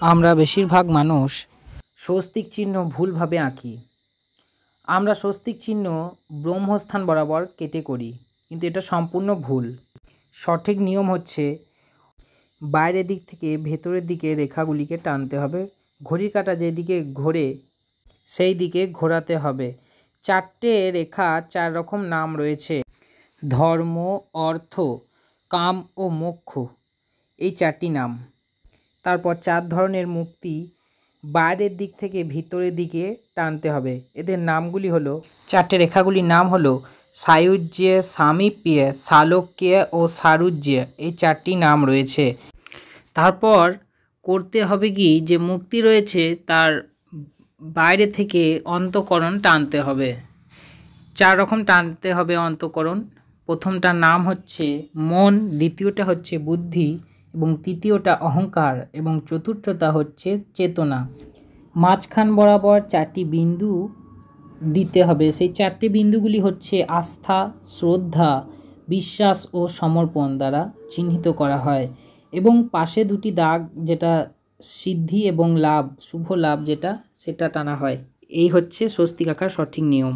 আমরা বেশিরভাগ মানুষ স্বস্তিক চিহ্ন ভুলভাবে আঁকি। আমরা স্বস্তিক চিহ্ন ব্রহ্মস্থান বরাবর কেটে করি, কিন্তু এটা সম্পূর্ণ ভুল। সঠিক নিয়ম হচ্ছে বাইরের দিক থেকে ভেতরের দিকে রেখাগুলিকে টানতে হবে। ঘড়ির কাঁটা যেদিকে ঘোরে সেই দিকে ঘোরাতে হবে। 4টে রেখা 4 রকম নাম রয়েছে: ধর্ম, অর্থ, কাম ও মোক্ষ। এই 4টি নাম। তারপর 4 ধরনের মুক্তি বাইরের দিক থেকে ভিতরের দিকে টানতে হবে। এদের নামগুলি হলো, 4টে রেখাগুলির নাম হলো সায়ুজ্য, সামীপ্য, সালোক্য ও সারুজ্য। এই 4টি নাম রয়েছে। তারপর করতে হবে কি, যে মুক্তি রয়েছে তার বাইরে থেকে অন্তঃকরণ টানতে হবে। 4 রকম টানতে হবে অন্তঃকরণ। প্রথমটার নাম হচ্ছে মন, দ্বিতীয়টা হচ্ছে বুদ্ধি, এবং তৃতীয়টা অহংকার, এবং চতুর্থটা হচ্ছে চেতনা। মাঝখান বরাবর 4টি বিন্দু দিতে হবে। সেই 4টি বিন্দুগুলি হচ্ছে আস্থা, শ্রদ্ধা, বিশ্বাস ও সমর্পণ দ্বারা চিহ্নিত করা হয়, এবং পাশে 2টি দাগ, যেটা সিদ্ধি এবং লাভ, শুভ লাভ যেটা, সেটা টানা হয়। এই হচ্ছে স্বস্তিক আঁকার সঠিক নিয়ম।